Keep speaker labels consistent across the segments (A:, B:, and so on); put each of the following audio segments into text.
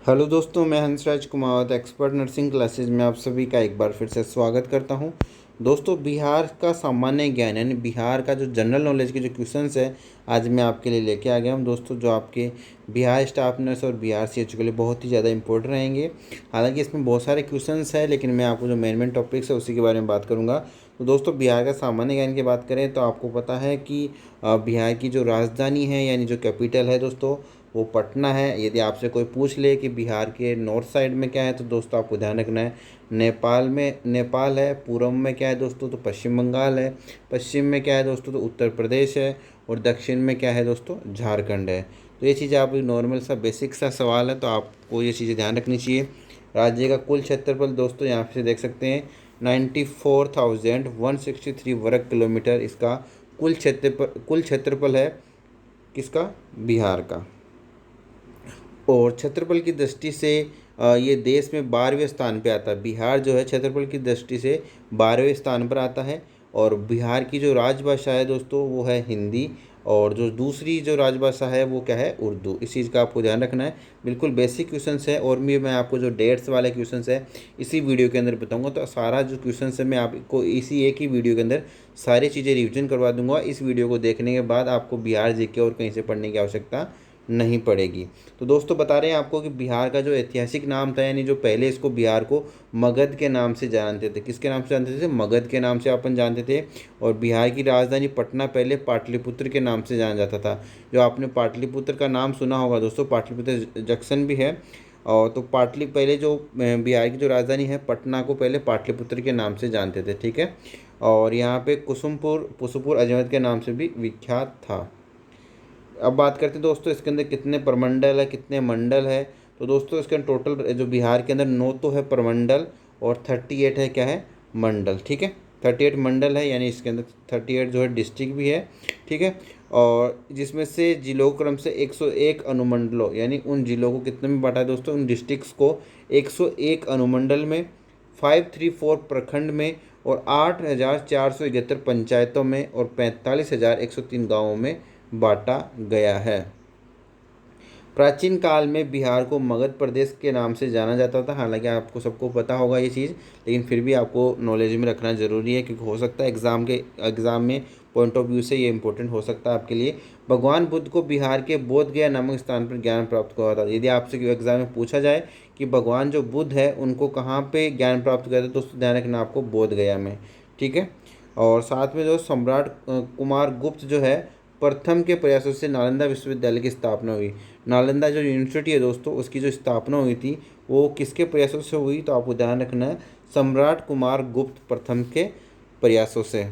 A: Hello दोस्तों, मैं Hansraj Kumawat expert nursing classes में आप सभी का एक बार फिर से स्वागत करता हूं। दोस्तों, बिहार का सामान्य ज्ञान यानी बिहार का जो जनरल नॉलेज के जो क्वेश्चंस है आज मैं आपके लिए लेके आ गया हूं। दोस्तों, जो आपके बिहार स्टाफ नर्स और बिहार सीएचओ के लिए बहुत ही ज़्यादा इंपॉर्टेंट रहेंगे। हालांकि इसमें बहुत सारे क्वेश्चंस हैं, लेकिन मैं आपको जो मेन टॉपिक्स है उसी के बारे में बात करूँगा। तो दोस्तों, बिहार का सामान्य ज्ञान की बात करें तो आपको पता है कि बिहार की जो राजधानी है यानी जो कैपिटल है दोस्तों, वो पटना है। यदि आपसे कोई पूछ ले कि बिहार के नॉर्थ साइड में क्या है तो दोस्तों आपको ध्यान रखना है नेपाल है। पूर्व में क्या है दोस्तों तो पश्चिम बंगाल है। पश्चिम में क्या है दोस्तों तो उत्तर प्रदेश है। और दक्षिण में क्या है दोस्तों झारखंड है। तो ये चीज़ें आप नॉर्मल सा बेसिक सा सवाल है, तो आपको ये चीज़ें ध्यान रखनी चाहिए। राज्य का कुल क्षेत्रफल दोस्तों यहाँ से देख सकते हैं 94,163 वर्ग किलोमीटर इसका कुल क्षेत्रफल है किसका, बिहार का। और क्षेत्रफल की दृष्टि से ये देश में 12वें स्थान पे आता है। बिहार जो है क्षेत्रफल की दृष्टि से 12वें स्थान पर आता है। और बिहार की जो राजभाषा है दोस्तों वो है हिंदी। और जो दूसरी जो राजभाषा है वो क्या है, उर्दू। इस चीज़ का आपको ध्यान रखना है। बिल्कुल बेसिक क्वेश्चंस है, और भी मैं आपको जो डेट्स वाले क्वेश्चंस है इसी वीडियो के अंदर बताऊंगा। तो सारा जो क्वेश्चंस है मैं आपको इसी एक ही वीडियो के अंदर सारी चीज़ें रिविजन करवा दूंगा। इस वीडियो को देखने के बाद आपको बिहार जीके और कहीं से पढ़ने की आवश्यकता नहीं पड़ेगी। तो दोस्तों बता रहे हैं आपको कि बिहार का जो ऐतिहासिक नाम था, यानी जो पहले इसको बिहार को मगध के नाम से जानते थे। किसके नाम से जानते थे, मगध के नाम से अपन जानते थे। और बिहार की राजधानी पटना पहले पाटलिपुत्र के नाम से जाना जाता था। जो आपने पाटलिपुत्र का नाम सुना होगा दोस्तों, पाटलिपुत्र जंक्शन भी है। और तो पहले जो बिहार की जो राजधानी है पटना को पहले पाटलिपुत्र के नाम से जानते थे, ठीक है। और यहाँ पे कुसुमपुर अजमत के नाम से भी विख्यात था। अब बात करते हैं दोस्तों इसके अंदर कितने प्रमंडल है, कितने मंडल है। तो दोस्तों इसके टोटल जो बिहार के अंदर 9 तो है प्रमंडल और 38 है क्या है, मंडल, ठीक है। 38 मंडल है, यानी इसके अंदर 38 जो है डिस्ट्रिक्ट भी है, ठीक है। और जिसमें से जिलों क्रम से 101 अनुमंडलों, यानी उन जिलों को कितने में बांटा है दोस्तों, उन डिस्ट्रिक्ट्स को 101 अनुमंडल में, 534 प्रखंड में, और 8,471 पंचायतों में, और 45,103 गाँवों में बांटा गया है। प्राचीन काल में बिहार को मगध प्रदेश के नाम से जाना जाता था। हालांकि आपको सबको पता होगा ये चीज़, लेकिन फिर भी आपको नॉलेज में रखना ज़रूरी है, क्योंकि हो सकता है एग्ज़ाम में पॉइंट ऑफ व्यू से ये इंपॉर्टेंट हो सकता है आपके लिए। भगवान बुद्ध को बिहार के बोध गया नामक स्थान पर ज्ञान प्राप्त हुआ था। यदि आपसे एग्जाम में पूछा जाए कि भगवान जो बुद्ध है उनको कहाँ पे ज्ञान प्राप्त किया था, दोस्तों ध्यान रखना आपको बोध गया में, ठीक है। और साथ में जो सम्राट कुमार गुप्त जो है प्रथम के प्रयासों से नालंदा विश्वविद्यालय की स्थापना हुई। नालंदा जो यूनिवर्सिटी है दोस्तों उसकी जो स्थापना हुई थी वो किसके प्रयासों से हुई, तो आपको ध्यान रखना है सम्राट कुमार गुप्त प्रथम के प्रयासों से।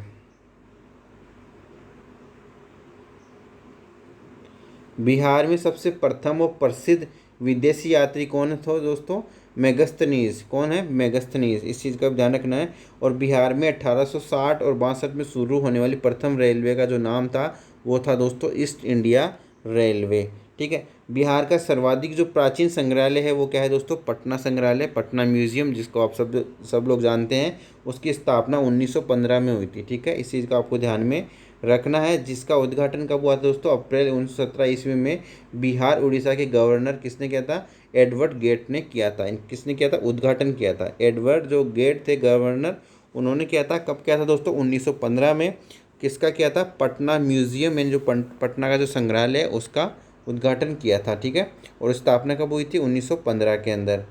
A: बिहार में सबसे प्रथम और प्रसिद्ध विदेशी यात्री कौन था दोस्तों, मेगस्थनीज। कौन है, मेगस्थनीज। इस चीज़ का भी ध्यान रखना है। और बिहार में 1860 और 62 में शुरू होने वाली प्रथम रेलवे का जो नाम था वो था दोस्तों ईस्ट इंडिया रेलवे, ठीक है। बिहार का सर्वाधिक जो प्राचीन संग्रहालय है वो क्या है दोस्तों, पटना संग्रहालय, पटना म्यूजियम, जिसको आप सब लोग जानते हैं। उसकी स्थापना 1915 में हुई थी, ठीक है। इस चीज़ का आपको ध्यान में रखना है। जिसका उद्घाटन कब हुआ था दोस्तों, अप्रैल 1917 ईस्वी में बिहार उड़ीसा के गवर्नर किसने किया था, एडवर्ड गेट ने किया था। किसने किया था, उद्घाटन किया था। एडवर्ड जो गेट थे गवर्नर, उन्होंने किया था। कब किया था दोस्तों, 1915 में। किसका किया था, पटना म्यूजियम में, जो पटना का जो संग्रहालय है उसका उद्घाटन किया था, ठीक है। और स्थापना कब हुई थी, 1915 के अंदर।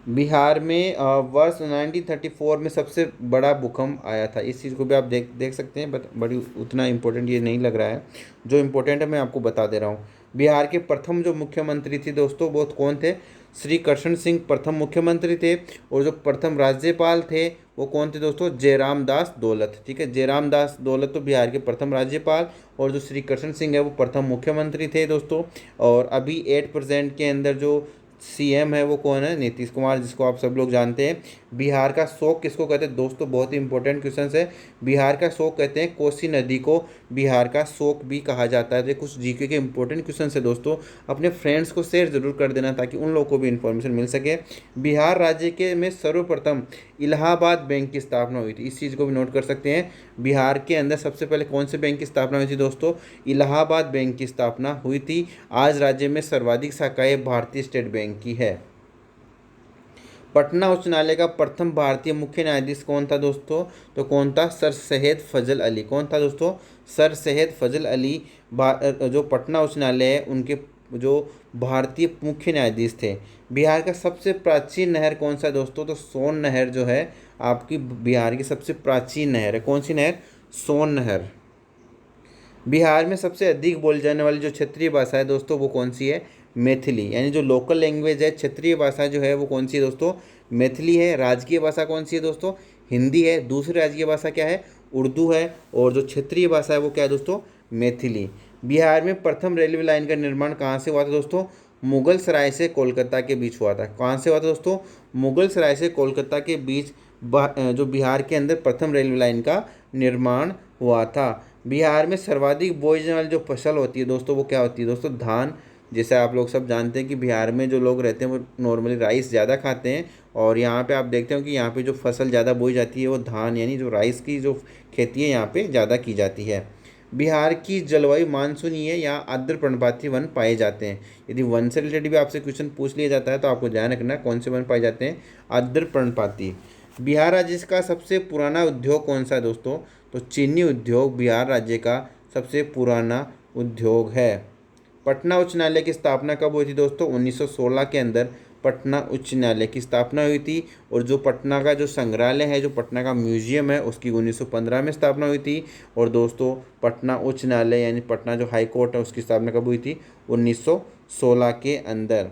A: बिहार में वर्ष 1934 में सबसे बड़ा भूकंप आया था। इस चीज़ को भी आप देख सकते हैं, बट बड़ी उतना इम्पोर्टेंट ये नहीं लग रहा है। जो इम्पोर्टेंट है मैं आपको बता दे रहा हूँ। बिहार के प्रथम जो मुख्यमंत्री थे दोस्तों वो कौन थे, श्री कृष्ण सिंह प्रथम मुख्यमंत्री थे। और जो प्रथम राज्यपाल थे वो कौन थे दोस्तों, जयराम दास दौलत, ठीक है। जयराम दास दौलत तो बिहार के प्रथम राज्यपाल, और जो श्री कृष्ण सिंह है वो प्रथम मुख्यमंत्री थे दोस्तों। और अभी 8% के अंदर जो सीएम है वो कौन है, नीतीश कुमार, जिसको आप सब लोग जानते हैं। बिहार का शोक किसको कहते हैं दोस्तों, बहुत ही इंपॉर्टेंट क्वेश्चन है। बिहार का शोक कहते हैं कोसी नदी को बिहार का शोक भी कहा जाता है। तो कुछ जीके के इंपॉर्टेंट क्वेश्चन है दोस्तों, अपने फ्रेंड्स को शेयर जरूर कर देना ताकि उन लोगों को भी इन्फॉर्मेशन मिल सके। बिहार राज्य के में सर्वप्रथम इलाहाबाद बैंक की स्थापना हुई थी। इस चीज़ को भी नोट कर सकते हैं। बिहार के अंदर सबसे पहले कौन से बैंक की स्थापना हुई थी दोस्तों? इलाहाबाद बैंक की स्थापना हुई थी। आज राज्य में सर्वाधिक शाखाएं भारतीय स्टेट बैंक की है। पटना उच्च न्यायालय का प्रथम भारतीय मुख्य न्यायाधीश कौन था दोस्तों? तो कौन था? सर सैयद फजल अली। कौन था दोस्तों? सर सैयद फजल अली जो पटना उच्च न्यायालय है उनके जो भारतीय मुख्य न्यायाधीश थे। बिहार का सबसे प्राचीन नहर कौन सा है दोस्तों? तो सोन नहर जो है आपकी बिहार की सबसे प्राचीन नहर है। कौन सी नहर? सोन नहर। बिहार में सबसे अधिक बोली जाने वाली जो क्षेत्रीय भाषा है दोस्तों वो कौन सी है? मैथिली। यानी जो लोकल लैंग्वेज है, क्षेत्रीय भाषा जो है वो कौन सी है दोस्तों? मैथिली है। राजकीय भाषा कौन सी है दोस्तों? हिंदी है। दूसरी राजकीय भाषा क्या है? उर्दू है। और जो क्षेत्रीय भाषा है वो क्या है दोस्तों? मैथिली। बिहार में प्रथम रेलवे लाइन का निर्माण कहाँ से हुआ था दोस्तों? मुगल सराय से कोलकाता के बीच हुआ था। कहाँ से हुआ था दोस्तों? मुगल सराय से कोलकाता के बीच जो बिहार के अंदर प्रथम रेलवे लाइन का निर्माण हुआ था। बिहार में सर्वाधिक बोई जाने वाली जो फसल होती है दोस्तों वो क्या होती है दोस्तों? धान। जैसे आप लोग सब जानते हैं कि बिहार में जो लोग रहते हैं वो नॉर्मली राइस ज़्यादा खाते हैं, और यहाँ पे आप देखते हो कि यहाँ पे जो फसल ज़्यादा बोई जाती है वो धान यानी जो राइस की जो खेती है यहाँ पे ज़्यादा की जाती है। बिहार की जलवायु मानसूनी है, यहाँ आर्द्र पर्णपाती वन पाए जाते हैं। यदि वन से रिलेटेड भी आपसे क्वेश्चन पूछ लिया जाता है तो आपको ध्यान रखना कौन से वन पाए जाते हैं? आर्द्र पर्णपाती। बिहार राज्य का सबसे पुराना उद्योग कौन सा है दोस्तों? तो चीनी उद्योग बिहार राज्य का सबसे पुराना उद्योग है। पटना उच्च न्यायालय की स्थापना कब हुई थी दोस्तों? 1916 के अंदर पटना उच्च न्यायालय की स्थापना हुई थी। और जो पटना का जो संग्रहालय है, जो पटना का म्यूजियम है, उसकी 1915 में स्थापना हुई थी। और दोस्तों पटना उच्च न्यायालय यानी पटना जो हाई कोर्ट है उसकी स्थापना कब हुई थी? 1916 के अंदर।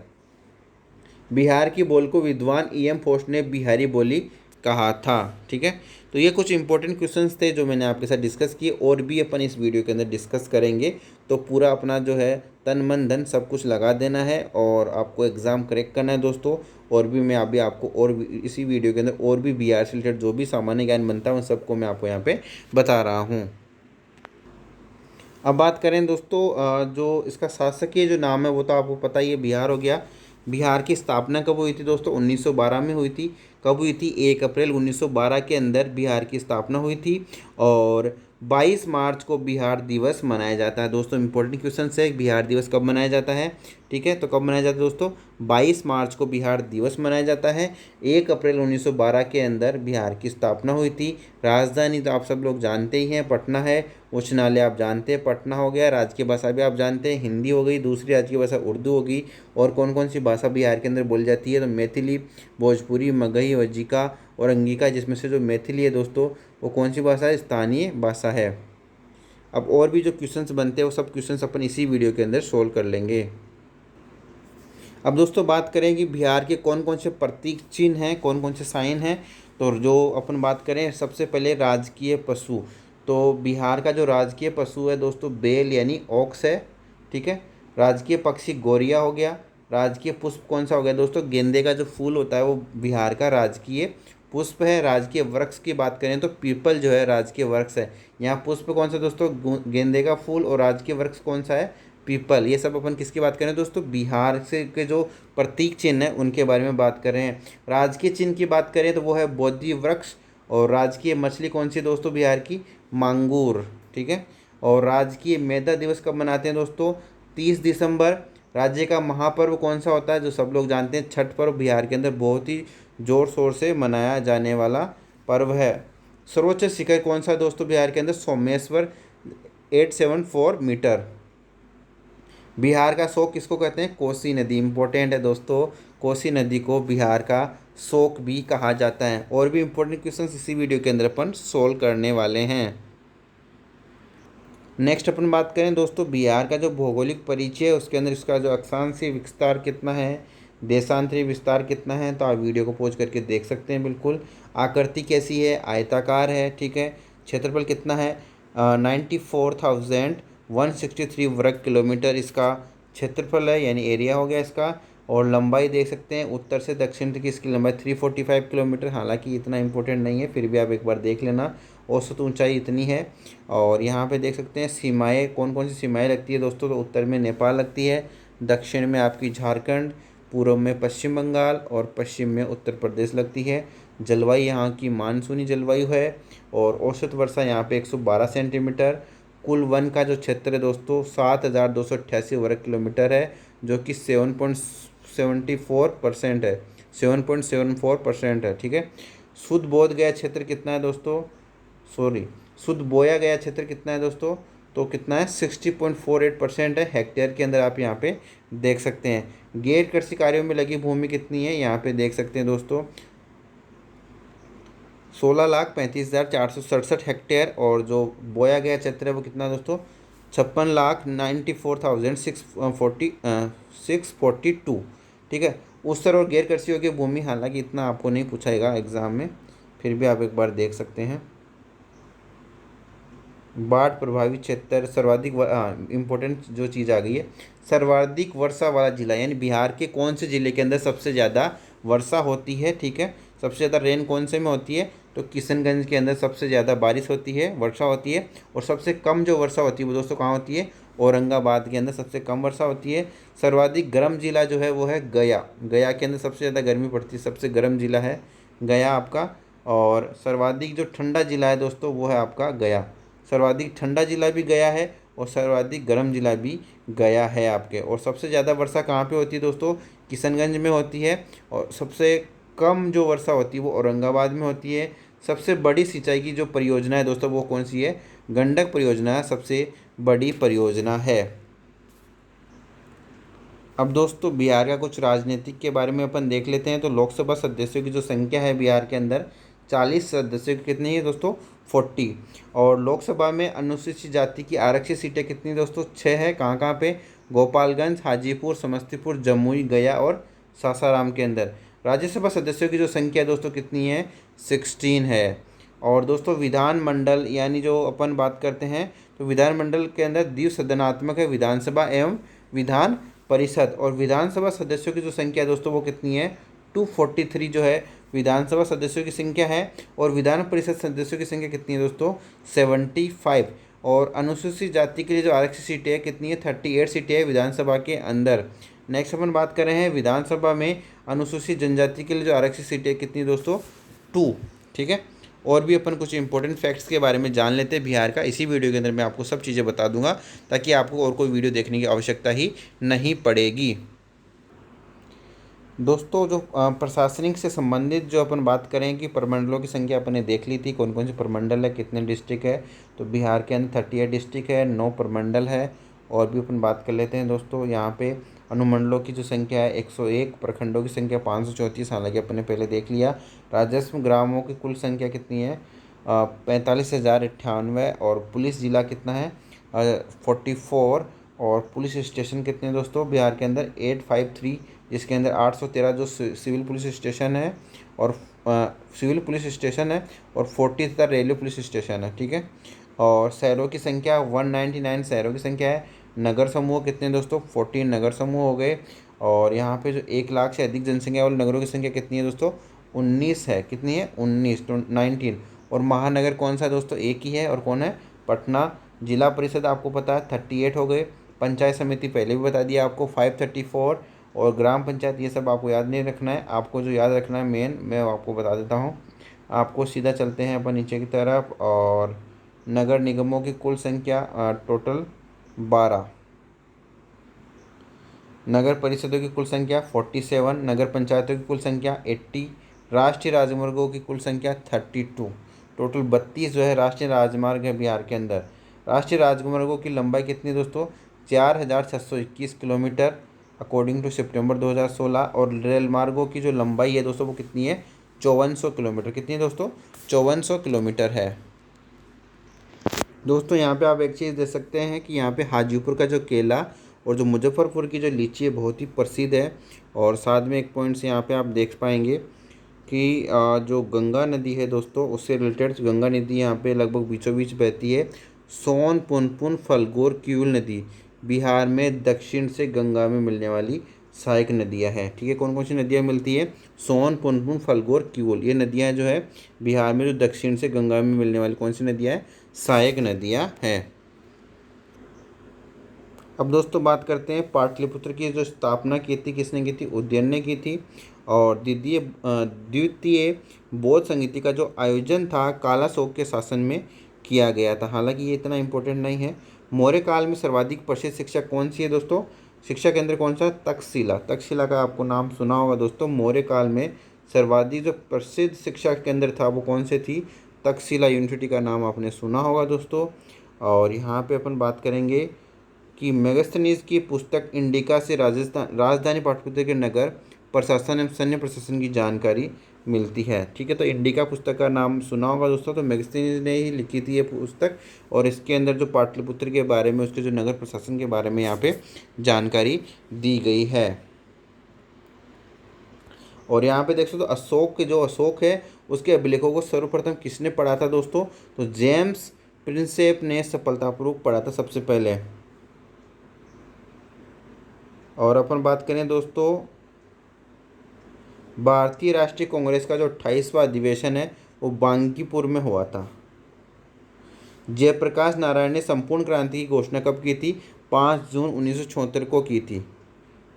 A: बिहार की बोल को विद्वान ई एम फोस्ट ने बिहारी बोली कहा था। ठीक है, तो ये कुछ इंपॉर्टेंट क्वेश्चंस थे जो मैंने आपके साथ डिस्कस किए, और भी अपन इस वीडियो के अंदर डिस्कस करेंगे। तो पूरा अपना जो है तन मन धन सब कुछ लगा देना है और आपको एग्ज़ाम करेक्ट करना है दोस्तों। और भी मैं अभी आपको और भी इसी वीडियो के अंदर और भी बिहार से रिलेटेड जो भी सामान्य ज्ञान बनता है उन सबको मैं आपको यहाँ पे बता रहा हूँ। अब बात करें दोस्तों जो इसका शासकीय जो नाम है वो तो आपको पता ही है, बिहार हो गया। बिहार की स्थापना कब हुई थी दोस्तों? 1912 में हुई थी। कब हुई थी? 1 अप्रैल 1912 के अंदर बिहार की स्थापना हुई थी। और 22 मार्च को बिहार दिवस मनाया जाता है। दोस्तों इंपॉर्टेंट क्वेश्चन है, बिहार दिवस कब मनाया जाता है? ठीक है, तो कब मनाया जाता है दोस्तों? 22 मार्च को बिहार दिवस मनाया जाता है। 1 अप्रैल 1912 के अंदर बिहार की स्थापना हुई थी। राजधानी तो आप सब लोग जानते ही हैं, पटना है। उच्च न्यायालय आप जानते हैं पटना हो गया। राजकीय भाषा भी आप जानते हैं, हिंदी हो गई। दूसरी राजकीय भाषा उर्दू होगी। और कौन कौन सी भाषा बिहार के अंदर बोली जाती है? तो मैथिली, भोजपुरी, मगही, वज्जिका और अंगिका, जिसमें से जो मैथिली है दोस्तों वो कौन सी भाषा है? स्थानीय भाषा है। अब और भी जो क्वेश्चंस बनते हैं वो सब क्वेश्चंस अपन इसी वीडियो के अंदर सोल्व कर लेंगे। अब दोस्तों बात करें कि बिहार के कौन कौन से प्रतीक चिन्ह हैं, कौन कौन से साइन हैं। तो जो अपन बात करें सबसे पहले राजकीय पशु, तो बिहार का जो राजकीय पशु है दोस्तों बैल यानी ऑक्स है। ठीक है, राजकीय पक्षी गौरिया हो गया। राजकीय पुष्प कौन सा हो गया दोस्तों? गेंदे का जो फूल होता है वो बिहार का राजकीय पुष्प है। राजकीय वृक्ष की बात करें तो पीपल जो है राजकीय वृक्ष है। यहाँ पुष्प कौन सा दोस्तों? गेंदे का फूल। और राजकीय वृक्ष कौन सा है? पीपल। ये सब अपन किसकी बात करें दोस्तों? बिहार से के जो प्रतीक चिन्ह है उनके बारे में बात कर रहे हैं। राजकीय चिन्ह की बात करें तो वो है बोधि वृक्ष। और राजकीय मछली कौन सी दोस्तों बिहार की? मांगूर। ठीक है, और राजकीय मेधा दिवस कब मनाते हैं दोस्तों? 30 दिसंबर। राज्य का महापर्व कौन सा होता है? जो सब लोग जानते हैं छठ पर्व बिहार के अंदर बहुत ही ज़ोर शोर से मनाया जाने वाला पर्व है। सर्वोच्च शिखर कौन सा है दोस्तों बिहार के अंदर? सोमेश्वर 874 मीटर। बिहार का शोक किसको कहते हैं? कोसी नदी। इंपॉर्टेंट है दोस्तों, कोसी नदी को बिहार का शोक भी कहा जाता है। और भी इंपॉर्टेंट क्वेश्चंस इसी वीडियो के अंदर अपन सोल्व करने वाले हैं। नेक्स्ट अपन बात करें दोस्तों बिहार का जो भौगोलिक परिचय है उसके अंदर इसका जो अक्षांशीय विस्तार कितना है, देशांतरी विस्तार कितना है, तो आप वीडियो को पॉज करके देख सकते हैं। बिल्कुल आकृति कैसी है? आयताकार है। ठीक है, क्षेत्रफल कितना है? 94,163 वर्ग किलोमीटर इसका क्षेत्रफल है, यानी एरिया हो गया इसका। और लंबाई देख सकते हैं उत्तर से दक्षिण तक इसकी लंबाई 345 किलोमीटर। हालांकि इतना इंपॉर्टेंट नहीं है, फिर भी आप एक बार देख लेना। औसत ऊंचाई इतनी है। और यहाँ पे देख सकते हैं सीमाएं, कौन कौन सी सीमाएं लगती है दोस्तों? तो उत्तर में नेपाल लगती है, दक्षिण में आपकी झारखंड, पूर्व में पश्चिम बंगाल और पश्चिम में उत्तर प्रदेश लगती है। जलवायु यहाँ की मानसूनी जलवायु है और औसत वर्षा यहाँ पे 112 सेंटीमीटर। कुल वन का जो क्षेत्र है दोस्तों 7,288 वर्ग किलोमीटर है, जो कि 7.74% है, 7.74% है। ठीक है। शुद्ध बोध गया क्षेत्र कितना है दोस्तों, सॉरी, शुद्ध बोया गया क्षेत्र कितना है दोस्तों, तो कितना है 60.48% है हेक्टेयर के अंदर, आप यहाँ पे देख सकते हैं। गैर कृषि कार्यों में लगी भूमि कितनी है, यहाँ पे देख सकते हैं दोस्तों 16,35,467 हेक्टेयर। और जो बोया गया क्षेत्र है वो कितना है दोस्तों 56,94,642। ठीक है। उत्तर और गैर कृषि योग्य भूमि, हालांकि इतना आपको नहीं पूछाएगा एग्जाम में, फिर भी आप एक बार देख सकते हैं। बाढ़ प्रभावित क्षेत्र, सर्वाधिक इम्पोर्टेंट जो चीज़ आ गई है, सर्वाधिक वर्षा वाला जिला, यानी बिहार के कौन से जिले के अंदर सबसे ज़्यादा वर्षा होती है। ठीक है। सबसे ज़्यादा रेन कौन से में होती है, तो किशनगंज के अंदर सबसे ज़्यादा बारिश होती है, वर्षा होती है। और सबसे कम जो वर्षा होती है वो दोस्तों कहाँ होती है, औरंगाबाद के अंदर सबसे कम वर्षा होती है। सर्वाधिक गर्म जिला जो है वो है गया, गया के अंदर सबसे ज़्यादा गर्मी पड़ती है, सबसे गर्म जिला है गया आपका। और सर्वाधिक जो ठंडा जिला है दोस्तों वो है आपका गया, सर्वाधिक ठंडा जिला भी गया है और सर्वाधिक गर्म जिला भी गया है आपके। और सबसे ज़्यादा वर्षा कहाँ पे होती है दोस्तों, किशनगंज में होती है। और सबसे कम जो वर्षा होती है वो औरंगाबाद में होती है। सबसे बड़ी सिंचाई की जो परियोजना है दोस्तों वो कौन सी है, गंडक परियोजना सबसे बड़ी परियोजना है। अब दोस्तों बिहार का कुछ राजनीतिक के बारे में अपन देख लेते हैं। तो लोकसभा सदस्यों की जो संख्या है बिहार के अंदर 40 सदस्यों की कितनी है दोस्तों, 40। और लोकसभा में अनुसूचित जाति की आरक्षित सीटें कितनी दोस्तों, 6 है। कहाँ कहाँ पे, गोपालगंज, हाजीपुर, समस्तीपुर, जमुई, गया और सासाराम के अंदर। राज्यसभा सदस्यों की जो संख्या दोस्तों कितनी है, 16 है। और दोस्तों विधानमंडल, यानी जो अपन बात करते हैं, तो विधानमंडल के अंदर द्विसदनात्मक है, विधानसभा एवं विधान परिषद। और विधानसभा सदस्यों की जो संख्या है दोस्तों वो कितनी है, 243 जो है विधानसभा सदस्यों की संख्या है। और विधान परिषद सदस्यों की संख्या कितनी है दोस्तों, 75। और अनुसूचित जाति के लिए जो आरक्षित सीटें है कितनी है, 38 सीटें है विधानसभा के अंदर। नेक्स्ट अपन बात कर रहे हैं विधानसभा में अनुसूचित जनजाति के लिए जो आरक्षित सीटें कितनी दोस्तों, 2। ठीक है। और भी अपन कुछ इंपॉर्टेंट फैक्ट्स के बारे में जान लेते हैं बिहार का। इसी वीडियो के अंदर मैं आपको सब चीज़ें बता दूंगा, ताकि आपको और कोई वीडियो देखने की आवश्यकता ही नहीं पड़ेगी। दोस्तों जो प्रशासनिक से संबंधित जो अपन बात करें कि प्रमंडलों की संख्या अपन ने देख ली थी, कौन कौन से प्रमंडल है, कितने डिस्ट्रिक्ट है। तो बिहार के अंदर 38 डिस्ट्रिक्ट है, 9 प्रमंडल है। और भी अपन बात कर लेते हैं दोस्तों, यहाँ पे अनुमंडलों की जो संख्या है 101, प्रखंडों की संख्या 534, हालांकि अपन ने पहले देख लिया। राजस्व ग्रामों की कुल संख्या कितनी है, 45,098। और पुलिस जिला कितना है, 44। और पुलिस स्टेशन कितने हैं दोस्तों बिहार के अंदर, 853, जिसके अंदर 813 जो सिविल पुलिस स्टेशन है और सिविल पुलिस स्टेशन है, और 40 तथा रेलवे पुलिस स्टेशन है। ठीक है। और शहरों की संख्या 199 शहरों की संख्या है। नगर समूह कितने दोस्तों, 14 नगर समूह हो गए। और यहाँ पे जो 1 लाख से अधिक जनसंख्या वाले नगरों की संख्या कितनी है दोस्तों, 19 है। कितनी है, 19, तो 19। और महानगर कौन सा है दोस्तों, एक ही है, और कौन है, पटना। जिला परिषद आपको पता है 38 हो गए। पंचायत समिति पहले भी बता दिया आपको, 534। और ग्राम पंचायत ये सब आपको याद नहीं रखना है, आपको जो याद रखना है मेन मैं आपको बता देता हूँ। आपको सीधा चलते हैं अपन नीचे की तरफ। और नगर निगमों की कुल संख्या टोटल 12। नगर परिषदों की कुल संख्या 47। नगर पंचायतों की कुल संख्या 80। राष्ट्रीय राजमार्गों की कुल संख्या 32। टोटल 32 जो है राष्ट्रीय राजमार्ग है बिहार के अंदर। राष्ट्रीय राजमार्गों की लंबाई कितनी दोस्तों, 4,621 किलोमीटर अकॉर्डिंग टू सितंबर 2016। और रेल मार्गों की जो लंबाई है दोस्तों वो कितनी है, 5400 किलोमीटर। कितनी है दोस्तों, 5400 किलोमीटर है। दोस्तों यहाँ पे आप एक चीज़ देख सकते हैं कि यहाँ पे हाजीपुर का जो केला और जो मुजफ्फरपुर की जो लीची है बहुत ही प्रसिद्ध है। और साथ में एक पॉइंट्स यहाँ पे आप देख पाएंगे कि जो गंगा नदी है दोस्तों, उससे रिलेटेड गंगा नदी यहाँ पे लगभग बीचों बीच बहती है। सोन, पुनपुन, फल्गुर, किऊल नदी बिहार में दक्षिण से गंगा में मिलने वाली सहायक नदियाँ हैं। ठीक है। कौन कौन सी नदियाँ मिलती है, सोन, पुनपुन, फल्गुर, किऊल, ये नदियाँ जो है बिहार में जो दक्षिण से गंगा में मिलने वाली कौन सी नदियाँ हैं, सहायक नदियाँ हैं। अब दोस्तों बात करते हैं पाटलिपुत्र की जो स्थापना की थी, किसने की थी? उदयन ने की थी। और द्वितीय बौद्ध संगीति का जो आयोजन था कालाशोक के शासन में किया गया था। हालांकि ये इतना इम्पोर्टेंट नहीं है। मौर्य काल में सर्वाधिक प्रसिद्ध शिक्षा कौन सी है दोस्तों? शिक्षा केंद्र कौन सा? तक्षशिला। तक्षशिला का आपको नाम सुना होगा दोस्तों। मौर्य काल में सर्वाधिक जो प्रसिद्ध शिक्षा केंद्र था वो कौन से थी? तक्षशिला यूनिवर्सिटी का नाम आपने सुना होगा दोस्तों। और यहाँ पे अपन बात करेंगे कि मेगास्थनीज की पुस्तक इंडिका से राजधानी पाटलिपुत्र के नगर प्रशासन एवं सैन्य प्रशासन की जानकारी मिलती है। ठीक है, तो इंडिका पुस्तक का नाम सुना होगा दोस्तों। तो मेगास्थनीज ने ही लिखी थी ये पुस्तक, और इसके अंदर जो पाटलिपुत्र के बारे में, उसके जो नगर प्रशासन के बारे में यहाँ पे जानकारी दी गई है। और यहाँ पे देख सकते हो जो अशोक है उसके अभिलेखों को सर्वप्रथम किसने पढ़ा था दोस्तों? तो जेम्स प्रिंसेप ने सफलतापूर्वक पढ़ा था सबसे पहले। और अपन बात करें दोस्तों, भारतीय राष्ट्रीय कांग्रेस का जो 28वां अधिवेशन है वो बांकीपुर में हुआ था। जयप्रकाश नारायण ने संपूर्ण क्रांति की घोषणा कब की थी? 5 जून 1976 को की थी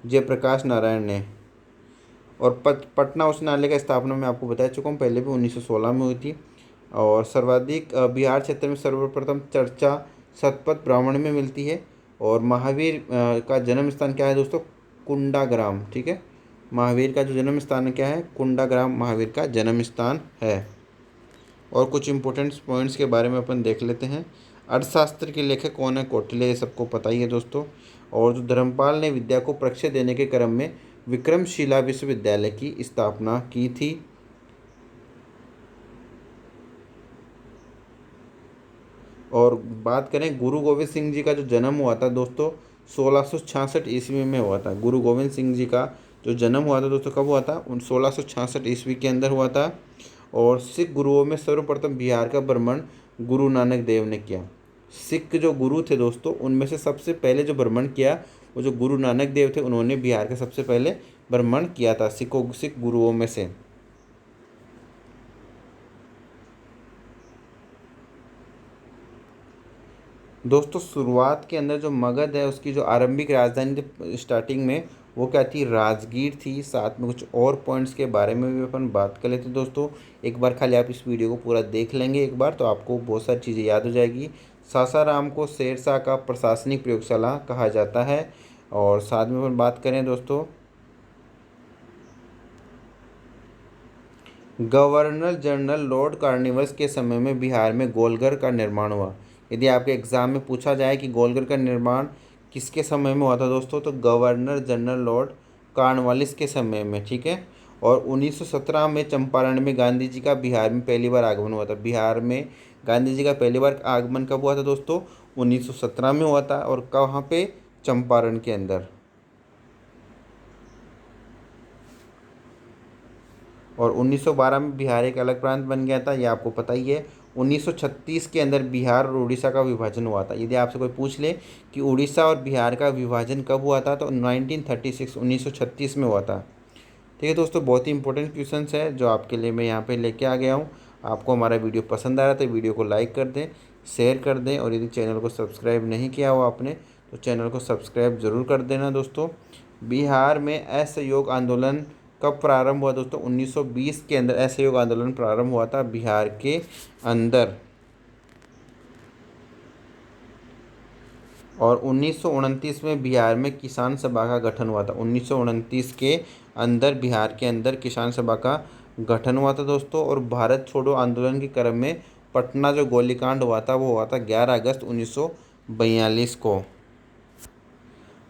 A: जयप्रकाश नारायण ने। और पटना उच्च न्यायालय का स्थापना मैं आपको बता चुका हूँ, पहले भी 1916 में हुई थी। और सर्वाधिक बिहार क्षेत्र में सर्वप्रथम चर्चा शतपथ ब्राह्मण में मिलती है। और महावीर का जन्म स्थान क्या है दोस्तों? कुंडाग्राम। ठीक है, महावीर का जो जन्म स्थान क्या है? कुंडाग्राम महावीर का जन्म स्थान है। और कुछ इंपॉर्टेंट पॉइंट्स के बारे में अपन देख लेते हैं। अर्थशास्त्र के लेखक कौन है? कौटिल्य, ये सबको पता ही है दोस्तों। और जो धर्मपाल ने विद्या को प्रशिक्षण देने के क्रम में विक्रमशिला विश्वविद्यालय की स्थापना की थी। और बात करें गुरु गोविंद सिंह जी का जो जन्म हुआ था दोस्तों 1666 ईस्वी में हुआ था। गुरु गोविंद सिंह जी का जो जन्म हुआ था दोस्तों कब हुआ था? 1666 ईस्वी के अंदर हुआ था। और सिख गुरुओं में सर्वप्रथम बिहार का भ्रमण गुरु नानक देव ने किया। सिख जो गुरु थे दोस्तों उनमें से सबसे पहले जो भ्रमण किया वो जो गुरु नानक देव थे, उन्होंने बिहार का सबसे पहले भ्रमण किया था सिख गुरुओं में से। दोस्तों शुरुआत के अंदर जो मगध है उसकी जो आरंभिक राजधानी थी स्टार्टिंग में वो क्या थी? राजगीर थी। साथ में कुछ और पॉइंट्स के बारे में भी अपन बात कर लेते दोस्तों। एक बार खाली आप इस वीडियो को पूरा देख लेंगे एक बार तो आपको बहुत सारी चीज़ें याद हो जाएगी। सासाराम को शेरशाह का प्रशासनिक प्रयोगशाला कहा जाता है। और साथ में अपन बात करें दोस्तों, गवर्नर जनरल लॉर्ड कॉर्नवालिस के समय में बिहार में गोलघर का निर्माण हुआ। यदि आपके एग्जाम में पूछा जाए कि गोलघर का निर्माण किसके समय में हुआ था दोस्तों, तो गवर्नर जनरल लॉर्ड कॉर्नवालिस के समय में। ठीक है, और 1917 में चंपारण में गांधी जी का बिहार में पहली बार आगमन हुआ था। बिहार में गांधी जी का पहली बार आगमन कब हुआ था दोस्तों? 1917 में हुआ था। और कहाँ पे? चंपारण के अंदर। और 1912 में बिहार एक अलग प्रांत बन गया था, ये आपको पता ही है। 1936 के अंदर बिहार और उड़ीसा का विभाजन हुआ था। यदि आपसे कोई पूछ ले कि उड़ीसा और बिहार का विभाजन कब हुआ था, तो 1936 में हुआ था। ठीक है दोस्तों, बहुत ही इंपॉर्टेंट क्वेश्चन है जो आपके लिए मैं यहाँ पे लेके आ गया हूँ। आपको हमारा वीडियो पसंद आ रहा था तो वीडियो को लाइक कर दें, शेयर कर दें। और यदि चैनल को सब्सक्राइब नहीं किया हो आपने तो चैनल को सब्सक्राइब ज़रूर कर देना दोस्तों। बिहार में असहयोग आंदोलन कब प्रारंभ हुआ दोस्तों? 1920 के अंदर असहयोग आंदोलन प्रारंभ हुआ था बिहार के अंदर। और 1929 में बिहार में किसान सभा का गठन हुआ था। 1929 के अंदर बिहार के अंदर किसान सभा का गठन हुआ था दोस्तों। और भारत छोड़ो आंदोलन के क्रम में पटना जो गोलीकांड हुआ था वो हुआ था 11 अगस्त 1942 को।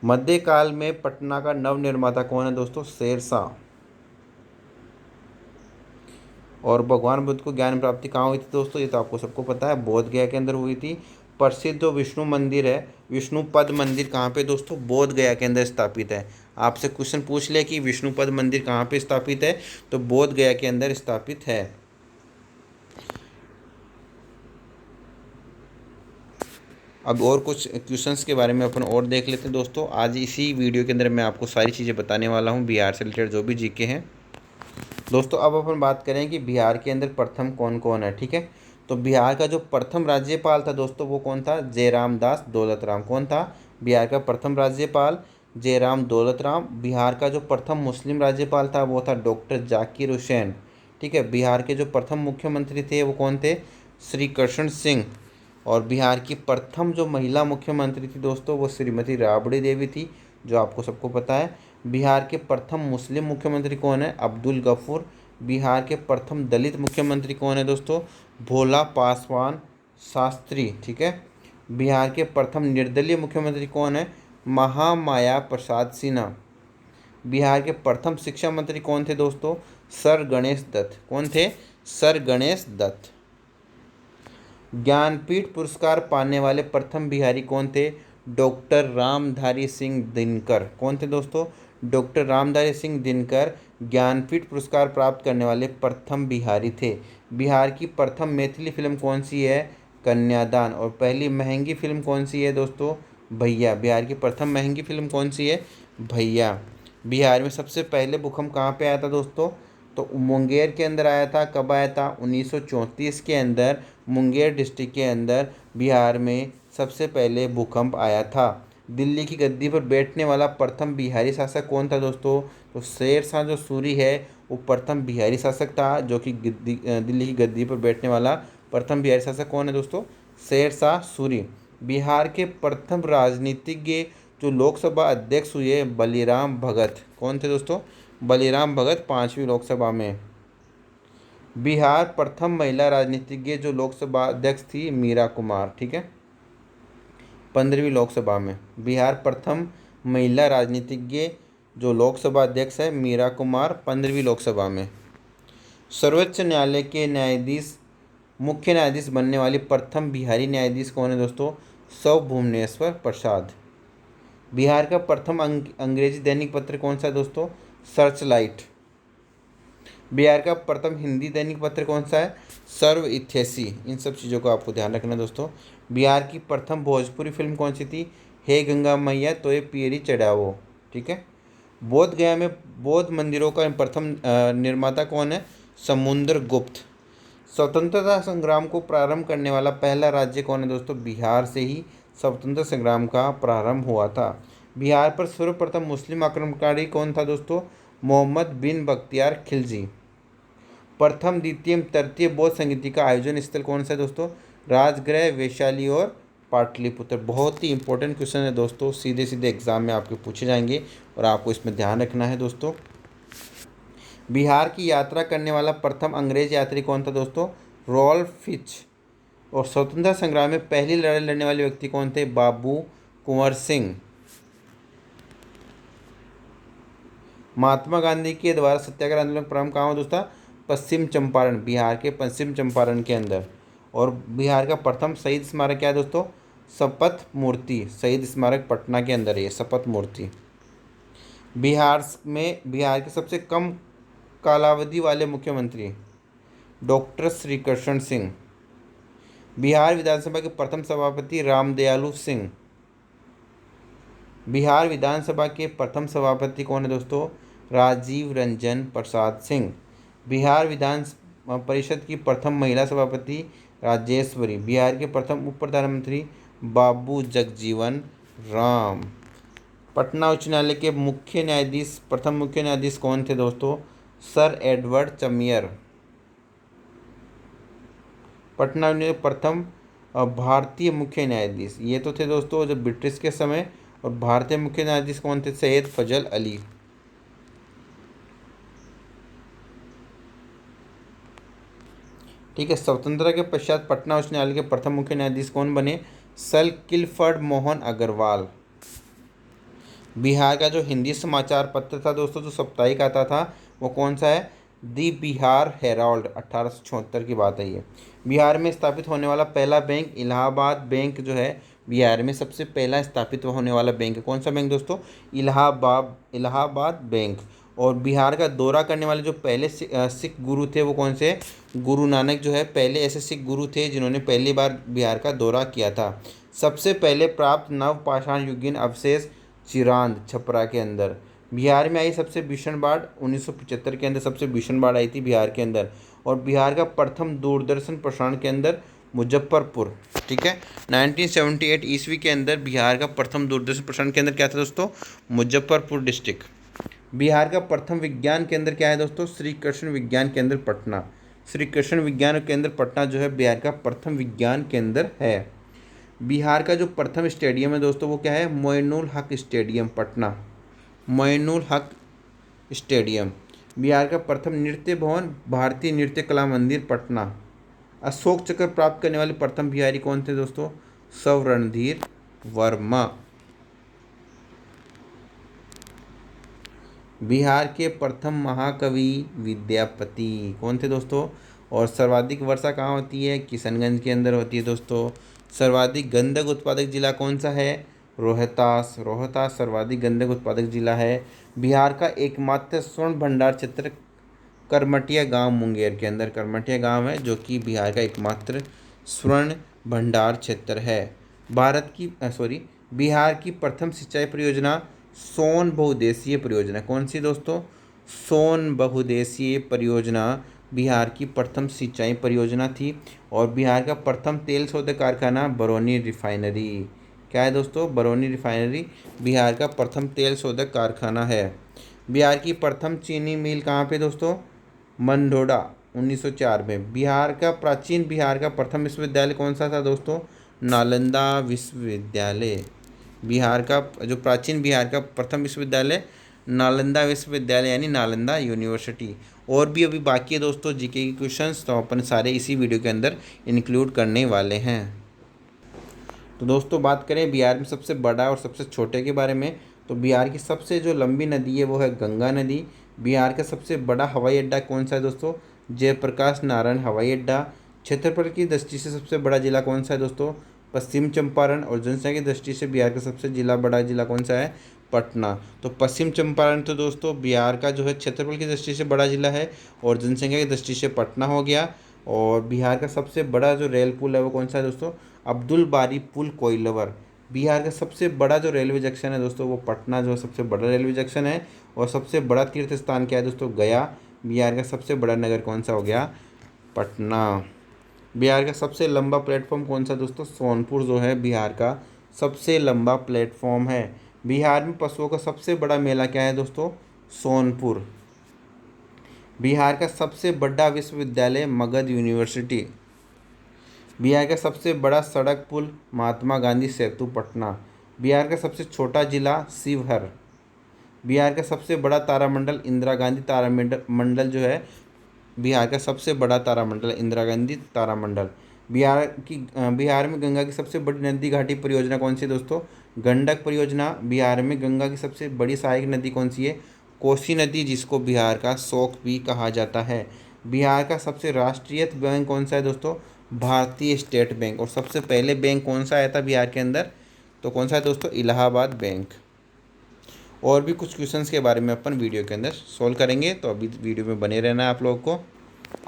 A: मध्यकाल में पटना का नव निर्माता कौन है दोस्तों? शेरशाह। और भगवान बुद्ध को ज्ञान प्राप्ति कहाँ हुई थी दोस्तों? ये तो आपको सबको पता है, बोध गया के अंदर हुई थी। प्रसिद्ध जो विष्णु मंदिर है, विष्णुपद मंदिर कहाँ पे दोस्तों? बोध गया के अंदर स्थापित है। आपसे क्वेश्चन पूछ ले कि विष्णुपद मंदिर कहाँ पे स्थापित है, तो बोध गया के अंदर स्थापित है। अब और कुछ क्वेश्चंस के बारे में अपन और देख लेते हैं दोस्तों। आज इसी वीडियो के अंदर मैं आपको सारी चीज़ें बताने वाला हूँ बिहार से रिलेटेड जो भी जीके हैं दोस्तों। अब अपन बात करें कि बिहार के अंदर प्रथम कौन कौन है। ठीक है, तो बिहार का जो प्रथम राज्यपाल था दोस्तों वो कौन था? जयराम दास दौलत राम। कौन था? बिहार का प्रथम राज्यपाल जयराम दौलत राम। बिहार का जो प्रथम मुस्लिम राज्यपाल था वो था डॉक्टर जाकिर हुसैन। ठीक है, बिहार के जो प्रथम मुख्यमंत्री थे वो कौन थे? श्री कृष्ण सिंह। और बिहार की प्रथम जो महिला मुख्यमंत्री थी दोस्तों वो श्रीमती राबड़ी देवी थी, जो आपको सबको पता है। बिहार के प्रथम मुस्लिम मुख्यमंत्री कौन है? अब्दुल गफूर। बिहार के प्रथम दलित मुख्यमंत्री कौन है दोस्तों? भोला पासवान शास्त्री। ठीक है। बिहार के प्रथम निर्दलीय मुख्यमंत्री कौन है? महामाया प्रसाद सिन्हा। बिहार के प्रथम शिक्षा मंत्री कौन थे दोस्तों? सर गणेश दत्त। कौन थे? सर गणेश दत्त। ज्ञानपीठ पुरस्कार पाने वाले प्रथम बिहारी कौन थे? डॉक्टर रामधारी सिंह दिनकर। कौन थे दोस्तों? डॉक्टर रामधारी सिंह दिनकर ज्ञानपीठ पुरस्कार प्राप्त करने वाले प्रथम बिहारी थे। बिहार की प्रथम मैथिली फिल्म कौन सी है? कन्यादान। और पहली महंगी फिल्म कौन सी है दोस्तों? भैया। बिहार की प्रथम महंगी फिल्म कौन सी है? भैया। बिहार में सबसे पहले भूकंप कहाँ पे आया था दोस्तों? तो मुंगेर के अंदर आया था। कब आया था? 1934 के अंदर मुंगेर डिस्ट्रिक्ट के अंदर बिहार में सबसे पहले भूकंप आया था। दिल्ली की गद्दी पर बैठने वाला प्रथम बिहारी शासक कौन था दोस्तों? तो शेर शाह जो सूरी है वो प्रथम बिहारी शासक था, जो कि दिल्ली की गद्दी पर बैठने वाला प्रथम बिहारी शासक कौन है दोस्तों? शेर शाह सूरी। बिहार के प्रथम राजनीतिज्ञ जो लोकसभा अध्यक्ष हुए बलिराम भगत। कौन थे दोस्तों? बलिराम भगत 5वीं लोकसभा में। बिहार प्रथम महिला राजनीतिज्ञ जो लोकसभा अध्यक्ष थी मीरा कुमार। ठीक है, 15वीं लोकसभा में। बिहार प्रथम महिला राजनीतिज्ञ जो लोकसभा अध्यक्ष है मीरा कुमार, 15वीं लोकसभा में। सर्वोच्च न्यायालय के न्यायाधीश मुख्य न्यायाधीश बनने वाली प्रथम बिहारी न्यायाधीश कौन है दोस्तों? सौ भुवनेश्वर प्रसाद। बिहार का प्रथम अंग्रेजी दैनिक पत्र कौन सा है दोस्तों? सर्चलाइट। बिहार का प्रथम हिंदी दैनिक पत्र कौन सा है? सर्व इत्यासी। इन सब चीज़ों को आपको ध्यान रखना दोस्तों। बिहार की प्रथम भोजपुरी फिल्म कौन सी थी? हे गंगा मैया तोय पियरी चढ़ावो। ठीक है। बोध गया में बौद्ध मंदिरों का प्रथम निर्माता कौन है? समुद्रगुप्त। स्वतंत्रता संग्राम को प्रारंभ करने वाला पहला राज्य कौन है दोस्तों? बिहार से ही स्वतंत्रता संग्राम का प्रारंभ हुआ था। बिहार पर सर्वप्रथम मुस्लिम आक्रमणकारी कौन था दोस्तों? मोहम्मद बिन बख्तियार खिलजी। प्रथम द्वितीय तृतीय बौद्ध संगीति का आयोजन स्थल कौन सा है दोस्तों? राजगृह, वैशाली और पाटलिपुत्र। बहुत ही इंपॉर्टेंट क्वेश्चन है दोस्तों, सीधे सीधे एग्जाम में आपके पूछे जाएंगे और आपको इसमें ध्यान रखना है दोस्तों। बिहार की यात्रा करने वाला प्रथम अंग्रेज यात्री कौन था दोस्तों? Ralph Fitch. और स्वतंत्रता संग्राम में पहली लड़ाई लड़ने वाले व्यक्ति कौन थे? बाबू कुंवर सिंह। महात्मा गांधी के द्वारा सत्याग्रह आंदोलन प्रारंभ कहाँ हुआ दोस्तों? पश्चिम चंपारण, बिहार के पश्चिम चंपारण के अंदर। और बिहार का प्रथम शहीद स्मारक क्या है दोस्तों? शपथ मूर्ति शहीद स्मारक पटना के अंदर है शपथ मूर्ति। बिहार के सबसे कम कालावधि वाले मुख्यमंत्री डॉक्टर श्री कृष्ण सिंह। बिहार विधानसभा के प्रथम सभापति रामदयालु सिंह। बिहार विधानसभा के प्रथम सभापति कौन है दोस्तों? राजीव रंजन प्रसाद सिंह। बिहार विधान परिषद की प्रथम महिला सभापति राजेश्वरी। बिहार के प्रथम उप प्रधानमंत्री बाबू जगजीवन राम। पटना उच्च न्यायालय के मुख्य न्यायाधीश प्रथम मुख्य न्यायाधीश कौन थे दोस्तों? Sir Edward चमियर। पटना में प्रथम भारतीय मुख्य न्यायाधीश ये तो थे दोस्तों जो ब्रिटिश के समय, और भारतीय मुख्य न्यायाधीश कौन थे? सैयद फजल अली। ठीक है। स्वतंत्रता के पश्चात पटना उच्च न्यायालय के प्रथम मुख्य न्यायाधीश कौन बने? सर किलफर्ड मोहन अग्रवाल। बिहार का जो हिंदी समाचार पत्र था दोस्तों जो साप्ताहिक आता था वो कौन सा है? दी बिहार हेराल्ड। 1876 की बात है ये। बिहार में स्थापित होने वाला पहला बैंक इलाहाबाद बैंक जो है बिहार में सबसे पहला स्थापित होने वाला बैंक है। कौन सा बैंक दोस्तों? इलाहाबाद बैंक। और बिहार का दौरा करने वाले जो पहले सिख गुरु थे वो कौन से? गुरु नानक जो है पहले ऐसे सिख गुरु थे जिन्होंने पहली बार बिहार का दौरा किया था। सबसे पहले प्राप्त नवपाषाण युगीन अवशेष चिरांद छपरा के अंदर। बिहार में आई सबसे भीषण बाढ़ 1975 के अंदर सबसे भीषण बाढ़ आई थी बिहार के अंदर। और बिहार का प्रथम दूरदर्शन प्रसारण केंद्र मुजफ्फरपुर, ठीक है। 1978 ईस्वी के अंदर बिहार का प्रथम दूरदर्शन प्रसारण केंद्र क्या था दोस्तों? मुजफ्फरपुर डिस्ट्रिक्ट। बिहार का प्रथम विज्ञान केंद्र क्या है दोस्तों? श्री कृष्ण विज्ञान केंद्र पटना। श्री कृष्ण विज्ञान केंद्र पटना जो है बिहार का प्रथम विज्ञान केंद्र है। बिहार का जो प्रथम स्टेडियम है दोस्तों वो क्या है? मोइनुल हक स्टेडियम पटना। मोइनुल हक स्टेडियम। बिहार का प्रथम नृत्य भवन भारतीय नृत्य कला मंदिर पटना। अशोक चक्र प्राप्त करने वाले प्रथम बिहारी कौन थे दोस्तों? सव रणधीर वर्मा। बिहार के प्रथम महाकवि विद्यापति कौन थे दोस्तों? और सर्वाधिक वर्षा कहाँ होती है? किशनगंज के अंदर होती है दोस्तों। सर्वाधिक गंधक उत्पादक जिला कौन सा है? रोहतास। रोहतास सर्वाधिक गंधक उत्पादक जिला है। बिहार का एकमात्र स्वर्ण भंडार क्षेत्र करमटिया गांव मुंगेर के अंदर, करमटिया गांव है जो कि बिहार का एकमात्र स्वर्ण भंडार क्षेत्र है। बिहार की प्रथम सिंचाई परियोजना सोन बहुउद्देशीय परियोजना कौन सी दोस्तों? सोन बहुउद्देशीय परियोजना बिहार की प्रथम सिंचाई परियोजना थी। और बिहार का प्रथम तेल शोधक कारखाना बरौनी रिफाइनरी, क्या है दोस्तों? बरौनी रिफाइनरी बिहार का प्रथम तेल शोधक कारखाना है। बिहार की प्रथम चीनी मिल कहाँ पे दोस्तों? मंडोड़ा 1904 में। बिहार का प्रथम विश्वविद्यालय कौन सा था दोस्तों? नालंदा विश्वविद्यालय। बिहार का प्रथम विश्वविद्यालय नालंदा विश्वविद्यालय यानी नालंदा यूनिवर्सिटी। और भी अभी बाकी है दोस्तों जीके के क्वेश्चंस, तो अपन सारे इसी वीडियो के अंदर इंक्लूड करने वाले हैं। तो दोस्तों बात करें बिहार में सबसे बड़ा और सबसे छोटे के बारे में, तो बिहार की सबसे जो लंबी नदी है वो है गंगा नदी। बिहार का सबसे बड़ा हवाई अड्डा कौन सा है दोस्तों? जयप्रकाश नारायण हवाई अड्डा। क्षेत्रफल की दृष्टि से सबसे बड़ा जिला कौन सा है दोस्तों? पश्चिम चंपारण। और जनसंख्या की दृष्टि से बिहार का सबसे बड़ा जिला कौन सा है? पटना। तो पश्चिम चंपारण तो दोस्तों बिहार का जो है क्षेत्रफल की दृष्टि से बड़ा जिला है और जनसंख्या की दृष्टि से पटना हो गया। और बिहार का सबसे बड़ा जो रेल पुल है वो कौन सा है दोस्तों? अब्दुल बारी पुल कोइलवर। बिहार का सबसे बड़ा जो रेलवे जंक्शन है दोस्तों वो पटना जो सबसे बड़ा रेलवे जंक्शन है। और सबसे बड़ा तीर्थ स्थान क्या है दोस्तों? गया। बिहार का सबसे बड़ा नगर कौन सा हो गया? पटना। बिहार का सबसे लंबा प्लेटफॉर्म कौन सा दोस्तों? सोनपुर जो है बिहार का सबसे लंबा प्लेटफॉर्म है। बिहार में पशुओं का सबसे बड़ा मेला क्या है दोस्तों? सोनपुर। बिहार का सबसे बड़ा विश्वविद्यालय मगध यूनिवर्सिटी। बिहार का सबसे बड़ा सड़क पुल महात्मा गांधी सेतु पटना। बिहार का सबसे छोटा जिला शिवहर। बिहार का सबसे बड़ा तारामंडल इंदिरा गांधी तारामंडल जो है बिहार का सबसे बड़ा तारामंडल इंदिरा गांधी तारामंडल। बिहार में गंगा की सबसे बड़ी नदी घाटी परियोजना कौन सी है दोस्तों? गंडक परियोजना। बिहार में गंगा की सबसे बड़ी सहायक नदी कौन सी है? कोसी नदी, जिसको बिहार का शोक भी कहा जाता है। बिहार का सबसे राष्ट्रीयकृत बैंक कौन सा है दोस्तों? भारतीय स्टेट बैंक। और सबसे पहले बैंक कौन सा आया था बिहार के अंदर? तो कौन सा है दोस्तों? इलाहाबाद बैंक। और भी कुछ क्वेश्चंस के बारे में अपन वीडियो के अंदर सोल्व करेंगे, तो अभी वीडियो में बने रहना है आप लोगों को।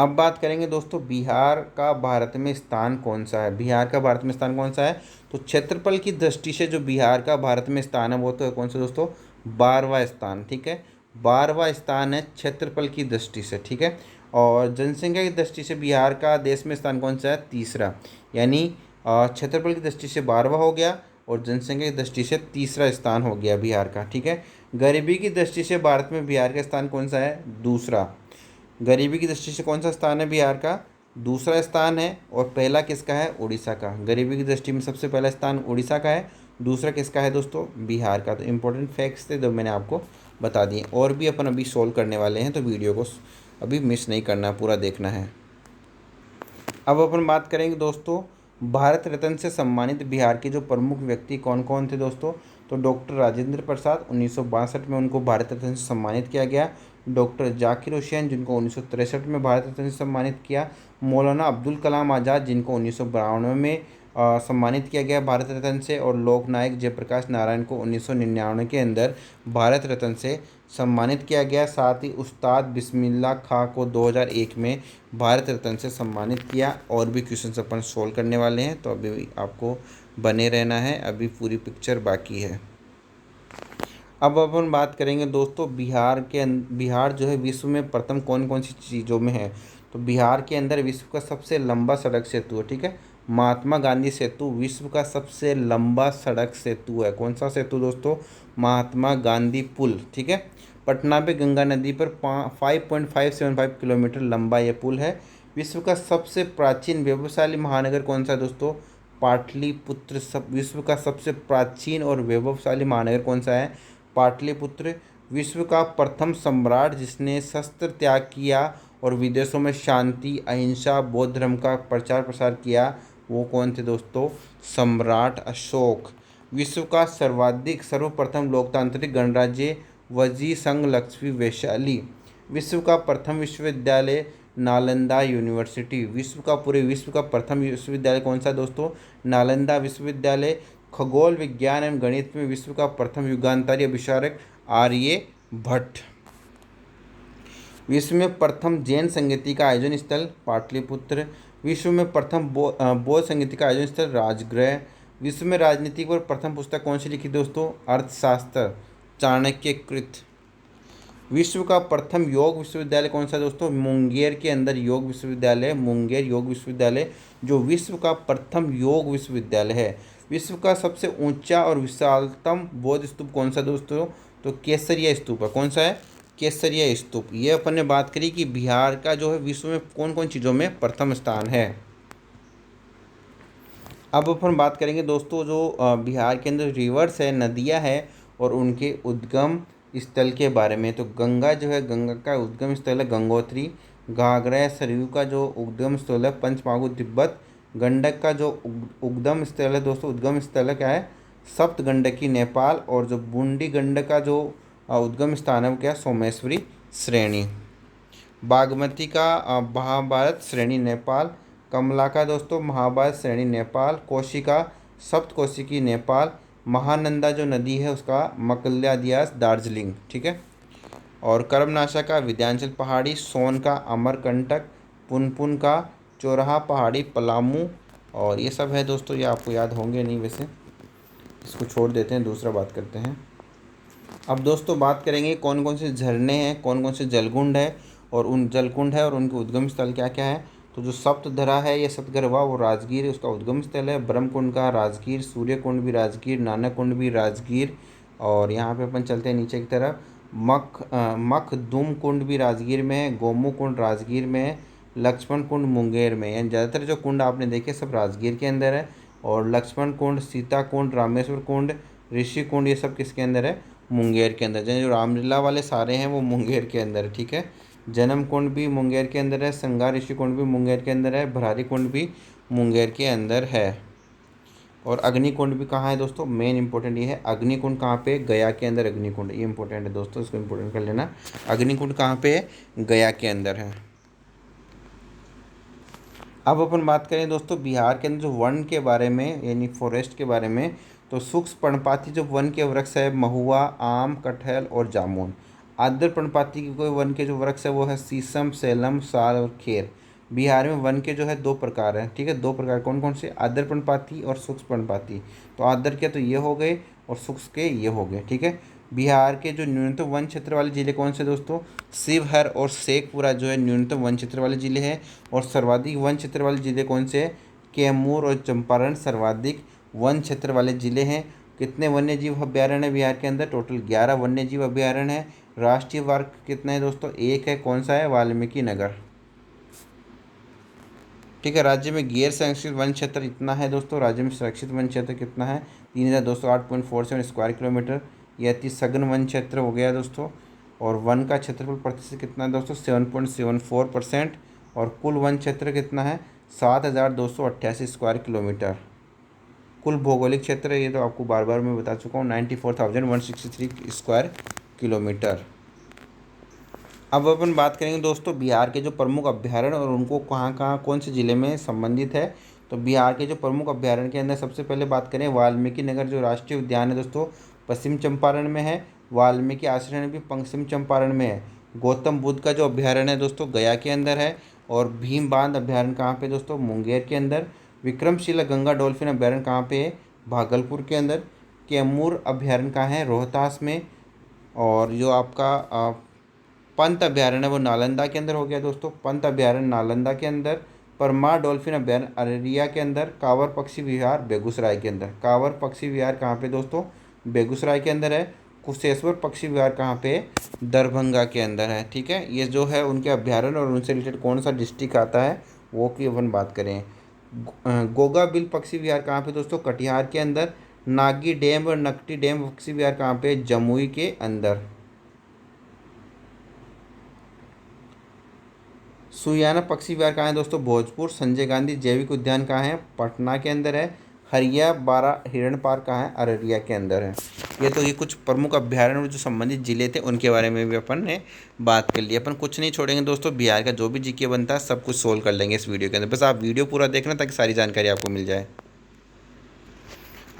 A: अब बात करेंगे दोस्तों बिहार का भारत में स्थान कौन सा है? बिहार का भारत में स्थान कौन सा है? तो क्षेत्रफल की दृष्टि से जो बिहार का भारत में स्थान है वो तो कौन सा दोस्तों? 12वां स्थान, ठीक है। 12वां स्थान है क्षेत्रफल की दृष्टि से, ठीक है। और जनसंख्या की दृष्टि से बिहार का देश में स्थान कौन सा है? तीसरा। यानी क्षेत्रफल की दृष्टि से 12वां हो गया और जनसंख्या की दृष्टि से तीसरा स्थान हो गया बिहार का, ठीक है। गरीबी की दृष्टि से भारत में बिहार का स्थान कौन सा है? दूसरा। गरीबी की दृष्टि से कौन सा स्थान है बिहार का? दूसरा स्थान है। और पहला किसका है? उड़ीसा का। गरीबी की दृष्टि में सबसे पहला स्थान उड़ीसा का है, दूसरा किसका है दोस्तों? बिहार का। तो इंपॉर्टेंट फैक्ट्स थे जो मैंने आपको बता दिए। और भी अपन अभी सोल्व करने वाले हैं, तो वीडियो को अभी मिस नहीं करना, पूरा देखना है। अब अपन बात करेंगे दोस्तों भारत रत्न से सम्मानित बिहार के जो प्रमुख व्यक्ति कौन कौन थे दोस्तों? तो डॉक्टर राजेंद्र प्रसाद 1962 में उनको भारत रत्न से सम्मानित किया गया। डॉक्टर जाकिर हुसैन जिनको 1963 में भारत रत्न से सम्मानित किया। मौलाना अब्दुल कलाम आज़ाद जिनको 1992 में सम्मानित किया गया भारत रत्न से। और लोकनायक जयप्रकाश नारायण को 1999 के अंदर भारत रत्न से सम्मानित किया गया। साथ ही उस्ताद बिस्मिल्लाह खां को 2001 में भारत रत्न से सम्मानित किया। और भी क्वेश्चन अपन सोल्व करने वाले हैं, तो अभी आपको बने रहना है, अभी पूरी पिक्चर बाकी है। अब अपन बात करेंगे दोस्तों बिहार जो है विश्व में प्रथम कौन कौन सी चीज़ों में है? तो बिहार के अंदर विश्व का सबसे लंबा सड़क सेतु है, ठीक है, महात्मा गांधी सेतु विश्व का सबसे लंबा सड़क सेतु है। कौन सा सेतु दोस्तों? महात्मा गांधी पुल। ठीक है। पटना पे गंगा नदी पर 5.575 किलोमीटर लंबा ये पुल है। विश्व का सबसे प्राचीन वैभवशाली महानगर कौन सा है दोस्तों? पाटलिपुत्र। सब विश्व का सबसे प्राचीन और वैभवशाली महानगर कौन सा है? पाटलिपुत्र। विश्व का प्रथम सम्राट जिसने शस्त्र त्याग किया और विदेशों में शांति, अहिंसा, बौद्ध धर्म का प्रचार प्रसार किया, वो कौन थे दोस्तों? सम्राट अशोक। विश्व का सर्वप्रथम लोकतांत्रिक गणराज्य वजी संघ लक्ष्मी वैशाली। विश्व का प्रथम विश्वविद्यालय नालंदा यूनिवर्सिटी। पूरे विश्व का प्रथम विश्वविद्यालय कौन सा दोस्तों? नालंदा विश्वविद्यालय। खगोल विज्ञान एवं गणित में विश्व का प्रथम युगांतरी अभिचारक आर्यभट्ट। विश्व में प्रथम जैन संगीति का आयोजन स्थल पाटलिपुत्र। विश्व में प्रथम बौद्ध संगीति का आयोजन स्थल राजगृह। विश्व में राजनीति पर प्रथम पुस्तक कौन सी लिखी दोस्तों? अर्थशास्त्र चाणक्यकृत। विश्व का प्रथम योग विश्वविद्यालय कौन सा दोस्तों? मुंगेर के अंदर योग विश्वविद्यालय, मुंगेर योग विश्वविद्यालय, जो विश्व का प्रथम योग विश्वविद्यालय है। विश्व का सबसे ऊंचा और विशालतम बौद्ध स्तूप कौन सा दोस्तों? तो केसरिया स्तूप है। कौन सा है? केसरिया स्तूप। ये अपन ने बात करी कि बिहार का जो है विश्व में कौन कौन चीज़ों में प्रथम स्थान है। अब अपन बात करेंगे दोस्तों जो बिहार के अंदर रिवर्स है, नदियाँ है और उनके उद्गम स्थल के बारे में। तो गंगा जो है, गंगा का उद्गम स्थल है गंगोत्री। घाघरा सरयू का जो उद्गम स्थल है पंचमागु तिब्बत। गंडक का जो उद्गम स्थल है दोस्तों, उद्गम स्थल है क्या है? सप्तगंडकी नेपाल। और जो बूंदी गंडक का जो उद्गम स्थान है वो क्या है? सोमेश्वरी श्रेणी। बागमती का महाभारत श्रेणी नेपाल। कमला का दोस्तों महाभारत श्रेणी नेपाल। कोशिका सप्तकोशिकी नेपाल। महानंदा जो नदी है उसका मकल्याद्यास दार्जिलिंग। ठीक है। और कर्मनाशा का विंध्याचल पहाड़ी। सोन का अमरकंटक। पुनपुन का चौराहा पहाड़ी पलामू। और ये सब है दोस्तों, ये आपको याद होंगे नहीं वैसे, इसको छोड़ देते हैं, दूसरा बात करते हैं। अब दोस्तों बात करेंगे कौन कौन से झरने हैं, कौन कौन से जलकुंड है और उनके उद्गम स्थल क्या क्या है। तो जो सप्तधरा है ये सतगरवा वो राजगीर उसका उद्गम स्थल है। ब्रह्मकुंड का राजगीर, सूर्य कुंड भी राजगीर, नानक कुंड भी राजगीर। और यहाँ पे अपन चलते हैं नीचे की तरफ, मखदुम कुंड भी राजगीर में है। गोमू कुंड राजगीर में है। लक्ष्मण कुंड मुंगेर में। यानी ज़्यादातर जो कुंड आपने देखे सब राजगीर के अंदर है। और लक्ष्मण कुंड, सीता कुंड, रामेश्वर कुंड, ऋषि कुंड ये सब किसके अंदर है? मुंगेर के अंदर। जो रामलीला वाले सारे हैं वो मुंगेर के अंदर है। ठीक है। जन्म कुंड भी मुंगेर के अंदर है। संगार ऋषि कुंड भी मुंगेर के अंदर है। भरारी कुंड भी मुंगेर के अंदर है। और अग्निकुंड भी कहाँ है दोस्तों? मेन इंपॉर्टेंट ये है, अग्निकुंड कहाँ पे? गया के अंदर अग्निकुंड। ये इंपॉर्टेंट है दोस्तों, इसको इंपॉर्टेंट कर लेना। अग्निकुंड कहाँ पे है? गया के अंदर है। अब अपन बात करें दोस्तों बिहार के अंदर जो वन के बारे में यानी फॉरेस्ट के बारे में, तो शुष्क पर्णपाती जो वन के वृक्ष है महुआ, आम, कटहल और जामुन। आर्द्र पर्णपाती के कोई वन के जो वृक्ष है वो है शीशम, सैलम, साल और खेर। बिहार में वन के जो है दो प्रकार हैं। ठीक है, दो प्रकार कौन कौन से? आर्द्र पर्णपाती और शुष्क पर्णपाती। तो आर्द्र के तो ये हो गए और शुष्क के ये हो गए। ठीक है। बिहार के जो न्यूनतम वन क्षेत्र वाले जिले कौन से दोस्तों? शिवहर और शेखपुरा जो है न्यूनतम वन क्षेत्र वाले जिले हैं। और सर्वाधिक वन क्षेत्र वाले जिले कौन से हैं? कैमूर और चंपारण सर्वाधिक वन क्षेत्र वाले जिले हैं। कितने वन्य जीव अभ्यारण्य है बिहार के अंदर? टोटल 11 वन्य जीव अभ्यारण्य है। राष्ट्रीय पार्क कितना है दोस्तों? एक है। कौन सा है? वाल्मीकि नगर। ठीक है। राज्य में गैर संरक्षित वन क्षेत्र इतना है दोस्तों। राज्य में सुरक्षित वन क्षेत्र कितना है? 3208.47 स्क्वायर किलोमीटर। यह अति सघन वन क्षेत्र हो गया दोस्तों। और वन का क्षेत्रफल प्रतिशत कितना है दोस्तों? 7.74%। और कुल वन क्षेत्र कितना है? 7288 स्क्वायर किलोमीटर। कुल भौगोलिक क्षेत्र ये तो आपको बार बार मैं बता चुका हूँ, 94,163 स्क्वायर किलोमीटर। अब अपन बात करेंगे दोस्तों बिहार के जो प्रमुख अभ्यारण्य और उनको कहाँ कौन से ज़िले में संबंधित है। तो बिहार के जो प्रमुख अभ्यारण्य के अंदर सबसे पहले बात करें वाल्मीकि नगर जो राष्ट्रीय उद्यान है दोस्तों पश्चिम चंपारण में है। वाल्मीकि आश्रम भी पश्चिम चंपारण में है। गौतम बुद्ध का जो अभ्यारण्य है दोस्तों गया के अंदर है। और भीम बांध अभ्यारण्य कहाँ पे दोस्तों? मुंगेर के अंदर। विक्रमशिला गंगा डॉल्फिन अभ्यारण्य कहाँ पे है? भागलपुर के अंदर। कैमूर अभ्यारण्य कहाँ है? रोहतास में। और जो आपका पंत अभ्यारण्य है वो नालंदा के अंदर हो गया दोस्तों। पंत अभ्यारण्य नालंदा के अंदर। परमार डॉल्फिन अभ्यारण्य अररिया के अंदर, कांवर पक्षी विहार बेगूसराय के अंदर। कांवर पक्षी विहार कहाँ पे दोस्तों? बेगूसराय के अंदर है। कुशेश्वर पक्षी विहार कहाँ पे? दरभंगा के अंदर है। ठीक है, ये जो है उनके अभ्यारण्य और उनसे रिलेटेड कौन सा डिस्ट्रिक्ट आता है वो की अपन बात करें। गोगा बिल पक्षी विहार कहाँ पे दोस्तों? कटिहार के अंदर। नागी डैम और नकटी डैम पक्षी विहार कहाँ पे? जमुई के अंदर। सुयाना पक्षी विहार कहाँ है दोस्तों? भोजपुर। संजय गांधी जैविक उद्यान कहाँ है? पटना के अंदर है। हरिया बारा हिरण पार्क कहाँ है? अररिया के अंदर है। ये कुछ प्रमुख अभ्यारण्य जो संबंधित जिले थे उनके बारे में भी अपन ने बात कर ली। अपन कुछ नहीं छोड़ेंगे दोस्तों, बिहार का जो भी जीके बनता है सब कुछ सोल्व कर लेंगे इस वीडियो के अंदर। बस आप वीडियो पूरा देखना ताकि सारी जानकारी आपको मिल जाए।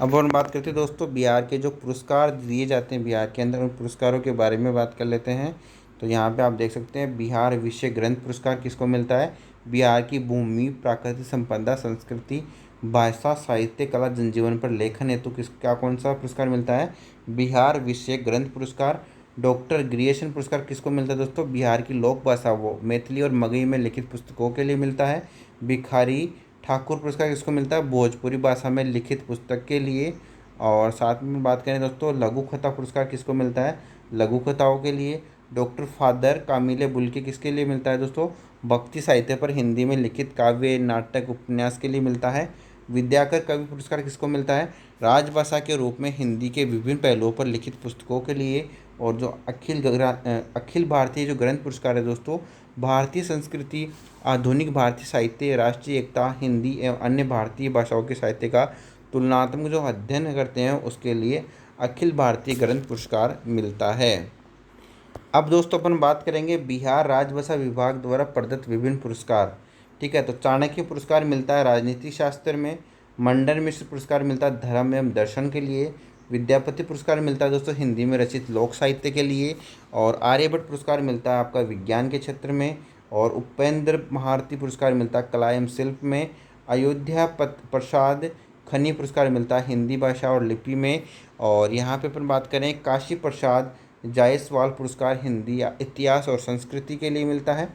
A: अब हम बात करते हैं दोस्तों बिहार के जो पुरस्कार दिए जाते हैं बिहार के अंदर, उन पुरस्कारों के बारे में बात कर लेते हैं। तो यहाँ पे आप देख सकते हैं बिहार विषय ग्रंथ पुरस्कार किसको मिलता है? बिहार की भूमि, प्राकृतिक संपदा, संस्कृति, भाषा, साहित्य, कला, जनजीवन पर लेखन हेतु किसका कौन सा पुरस्कार मिलता है? बिहार विषय ग्रंथ पुरस्कार। डॉक्टर ग्रिएशन पुरस्कार किसको मिलता है दोस्तों? बिहार की लोक भाषा वो मैथिली और मगही में लिखित पुस्तकों के लिए मिलता है। भिखारी ठाकुर पुरस्कार किसको मिलता है? भोजपुरी भाषा में लिखित पुस्तक के लिए। और साथ में बात करें दोस्तों लघु कथा पुरस्कार किसको मिलता है? लघु कथाओं के लिए। डॉक्टर फादर कामिले बुल्के किसके लिए मिलता है दोस्तों? भक्ति साहित्य पर हिंदी में लिखित काव्य, नाटक, उपन्यास के लिए मिलता है। विद्याकर कवि पुरस्कार किसको मिलता है? राजभाषा के रूप में हिंदी के विभिन्न पहलुओं पर लिखित पुस्तकों के लिए। और जो अखिल भारतीय जो ग्रंथ पुरस्कार है दोस्तों, भारतीय संस्कृति, आधुनिक भारतीय साहित्य, राष्ट्रीय एकता, हिंदी एवं अन्य भारतीय भाषाओं के साहित्य का तुलनात्मक जो अध्ययन करते हैं उसके लिए अखिल भारतीय ग्रंथ पुरस्कार मिलता है। अब दोस्तों अपन बात करेंगे बिहार राजभाषा विभाग द्वारा प्रदत्त विभिन्न पुरस्कार। ठीक है, तो चाणक्य पुरस्कार मिलता है राजनीति शास्त्र में। मंडन मिश्र पुरस्कार मिलता है धर्म एवं दर्शन के लिए। विद्यापति पुरस्कार मिलता है दोस्तों हिंदी में रचित लोक साहित्य के लिए। और आर्यभट्ट पुरस्कार मिलता है आपका विज्ञान के क्षेत्र में। और उपेंद्र महारथी पुरस्कार मिलता है कला एवं शिल्प में। अयोध्या प्रसाद खन्नी पुरस्कार मिलता है हिंदी भाषा और लिपि में। और यहाँ पे अपन बात करें काशी प्रसाद जायसवाल पुरस्कार हिंदी इतिहास और संस्कृति के लिए मिलता है।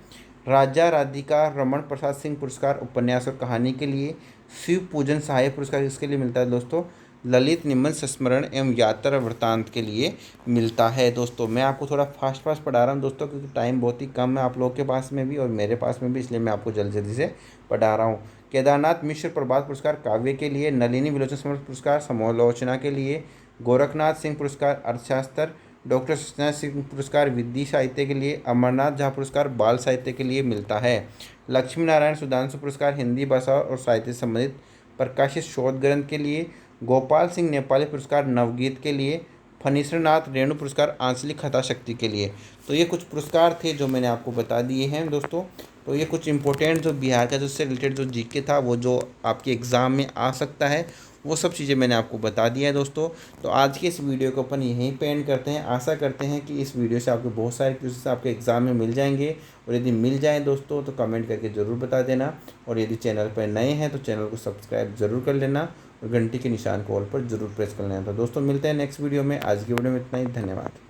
A: राजा राधिका रमन प्रसाद सिंह पुरस्कार उपन्यास और कहानी के लिए। शिव पूजन सहायक पुरस्कार किसके लिए मिलता है दोस्तों? ललित निबंध संस्मरण एवं यात्रा वृत्तांत के लिए मिलता है। दोस्तों मैं आपको थोड़ा फास्ट पढ़ा रहा हूँ दोस्तों, क्योंकि टाइम बहुत ही कम है आप लोगों के पास में भी और मेरे पास में भी, इसलिए मैं आपको जल्दी से पढ़ा रहा हूँ। केदारनाथ मिश्र प्रभात पुरस्कार काव्य के लिए। नलिनी विलोचन समर्थ पुरस्कार समालोचना के लिए। गोरखनाथ सिंह पुरस्कार अर्थशास्त्र। डॉक्टर सत्यनारायण सिंह पुरस्कार विधि साहित्य के लिए। अमरनाथ झा पुरस्कार बाल साहित्य के लिए मिलता है। लक्ष्मी नारायण सुधांशु पुरस्कार हिंदी भाषा और साहित्य से संबंधित प्रकाशित शोध ग्रंथ के लिए। गोपाल सिंह नेपाली पुरस्कार नवगीत के लिए। फणीश्वरनाथ रेणु पुरस्कार आंचलिक कथा शक्ति के लिए। तो ये कुछ पुरस्कार थे जो मैंने आपको बता दिए हैं दोस्तों। तो ये कुछ इंपॉर्टेंट जो बिहार का जिससे रिलेटेड जो जीके था वो जो आपके एग्ज़ाम में आ सकता है वो सब चीज़ें मैंने आपको बता दिया है दोस्तों। तो आज की इस वीडियो को अपन यहीं पे एंड करते हैं। आशा करते हैं कि इस वीडियो से आपको बहुत सारे क्वेश्चन आपके एग्ज़ाम में मिल जाएंगे। और यदि मिल जाएँ दोस्तों तो कमेंट करके ज़रूर बता देना। और यदि चैनल पर नए हैं तो चैनल को सब्सक्राइब ज़रूर कर लेना और घंटी के निशान को ऑल पर ज़रूर प्रेस कर लेना। तो दोस्तों मिलते हैं नेक्स्ट वीडियो में। आज की वीडियो में इतना ही, धन्यवाद।